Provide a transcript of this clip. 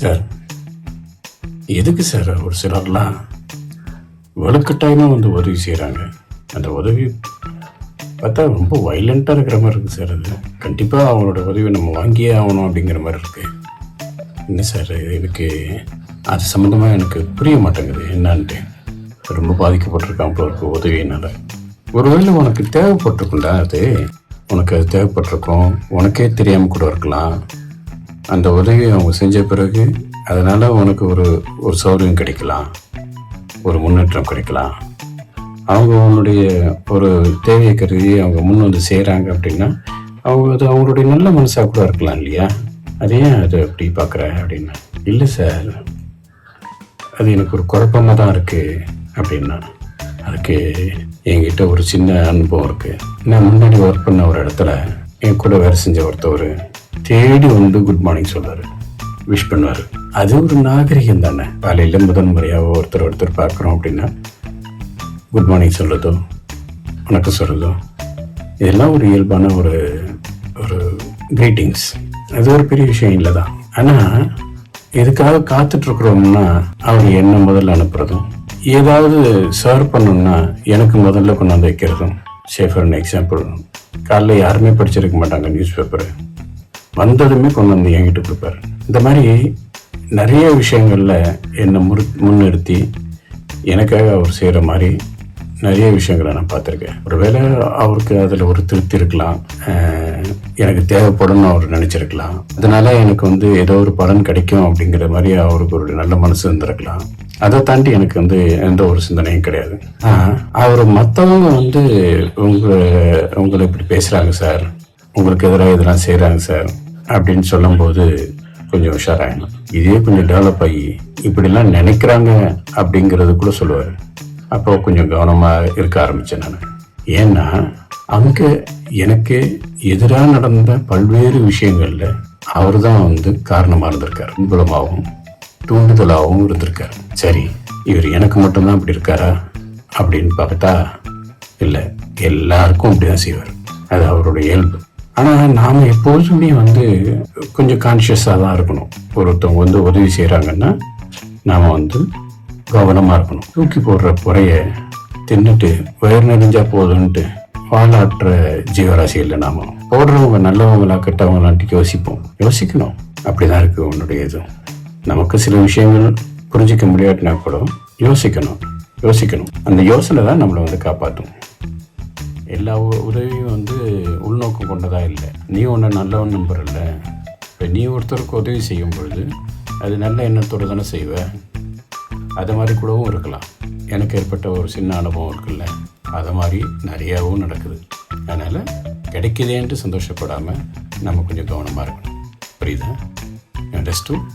Sir எதுக்கு sir ஒரு சிலர்லாம் வலுக்கட்டாயமாக வந்து உதவி செய்கிறாங்க? அந்த உதவி பார்த்தா ரொம்ப வைலண்ட்டாக இருக்கிற மாதிரி இருக்குது சார். அது கண்டிப்பாக அவங்களோட உதவி நம்ம வாங்கியே ஆகணும் அப்படிங்கிற மாதிரி இருக்குது. என்ன சார் எனக்கு அது சம்மந்தமாக எனக்கு புரிய மாட்டேங்குது என்னான்ட்டு. ரொம்ப பாதிக்கப்பட்டிருக்கான் போல இருக்கு உதவியினால். ஒருவேளை உனக்கு தேவைப்பட்டிருக்குண்டா, அது உனக்கு அது தேவைப்பட்டிருக்கும், உனக்கே தெரியாமல் கூட இருக்கலாம். அந்த உதவி அவங்க செஞ்ச பிறகு அதனால் உனக்கு ஒரு சௌகரியம் கிடைக்கலாம், ஒரு முன்னேற்றம் கிடைக்கலாம். அவங்க உன்னுடைய ஒரு தேவையை கருதி அவங்க முன் வந்து செய்கிறாங்க அப்படின்னா அது அவங்களுடைய நல்ல மனசாக கூட இருக்கலாம் இல்லையா? அது ஏன் அது அப்படி பார்க்குற அப்படின்னா, இல்லை சார் அது எனக்கு ஒரு குழப்பமாக தான் இருக்குது அப்படின்னா, அதுக்கு என்கிட்ட ஒரு சின்ன அனுபவம் இருக்குது. நான் முன்னாடி ஒர்க் பண்ண ஒரு இடத்துல என் கூட வேலை செஞ்ச ஒருத்தவர் தேடி வந்து குட் மார்னிங் சொல்வார், விஷ் பண்ணுவார். அது ஒரு நாகரிகம் தானே. காலையில் முதன் முறையாக ஒருத்தர் பார்க்குறோம் அப்படின்னா குட் மார்னிங் சொல்கிறதோ வணக்கம் சொல்கிறதோ இதெல்லாம் ஒரு இயல்பான ஒரு கிரீட்டிங்ஸ். அது ஒரு பெரிய விஷயம் இல்லை தான். ஆனால் எதுக்காக காத்துட்ருக்குறோம்னா அவர் என்ன முதல்ல அனுப்புகிறதும், ஏதாவது சர்வ் பண்ணணும்னா எனக்கு முதல்ல கொண்டு வந்து வைக்கிறதும். ஃபார் எக்ஸாம்பிள், காலைல யாருமே படிச்சிருக்க மாட்டாங்க நியூஸ் பேப்பரு, வந்ததுமே கொண்டு வந்து என்கிட்ட கொடுப்பாரு. இந்த மாதிரி நிறைய விஷயங்களில் என்னை முன்னிறுத்தி எனக்காக அவர் செய்கிற மாதிரி நிறைய விஷயங்களை நான் பார்த்துருக்கேன். ஒருவேளை அவருக்கு அதில் ஒரு திருப்தி இருக்கலாம், எனக்கு தேவைப்படும்னு அவர் நினச்சிருக்கலாம். அதனால எனக்கு ஏதோ ஒரு பலன் கிடைக்கும் அப்படிங்கிற மாதிரி அவருக்கு ஒரு நல்ல மனசு இருந்திருக்கலாம். அதை தாண்டி எனக்கு எந்த ஒரு சிந்தனையும் கிடையாது. அவர் மற்றவங்க உங்களை இப்படி பேசுகிறாங்க சார், உங்களுக்கு எதிராக இதெல்லாம் செய்கிறாங்க சார் அப்படின்னு சொல்லும்போது கொஞ்சம் உஷாராகணும். இதே கொஞ்சம் டெவலப் ஆகி இப்படிலாம் நினைக்கிறாங்க அப்படிங்கிறது கூட சொல்லுவார். அப்போ கொஞ்சம் கவனமாக இருக்க ஆரம்பித்தேன் நான். ஏன்னா அங்கே எனக்கு எதிராக நடந்த பல்வேறு விஷயங்களில் அவர் தான் காரணமாக இருந்திருக்கார், மூலமாகவும் தூண்டுதலாகவும் இருந்திருக்கார். சரி, இவர் எனக்கு மட்டும்தான் அப்படி இருக்காரா அப்படின்னு பார்த்தா இல்லை, எல்லாருக்கும் அப்படி தான் செய்வார். அது அவருடைய இயல்பு. ஆனால் நாம் எப்போதுமே கொஞ்சம் கான்ஷியஸாக தான் இருக்கணும். ஒருத்தவங்க உதவி செய்கிறாங்கன்னா நாம் கவனமாக இருக்கணும். தூக்கி போடுற புறைய தின்னுட்டு வயிறு நிறைஞ்சா போதுன்ட்டு வாழாற்ற ஜீவராசி இல்லை. நாம போடுறவங்க நல்லவங்களா கெட்டவங்களான்ட்டு யோசிக்கணும். அப்படிதான் இருக்கு உன்னுடைய இது. நமக்கு சில விஷயங்கள் புரிஞ்சிக்க முடியாட்டினா கூட யோசிக்கணும். அந்த யோசனை தான் நம்மளை காப்பாற்றும். எல்லா உதவியும் உள்நோக்கம் கொண்டதா இல்லை. நீ ஒன்று நல்லவன் நம்புறல. இப்போ நீ ஒருத்தருக்கு உதவி செய்யும் பொழுது அது நல்ல எண்ணத்தோடு தானே செய்வ. அது மாதிரி கூடவும் இருக்கலாம். எனக்கு ஏற்பட்ட ஒரு சின்ன அனுபவம் இருக்குல்ல, அது மாதிரி நிறையாவும் நடக்குது. அதனால் கிடைக்குதேன்ட்டு சந்தோஷப்படாமல் நம்ம கொஞ்சம் கவனமாக இருக்கணும். புரியுதா? அண்டர்ஸ்டூட்?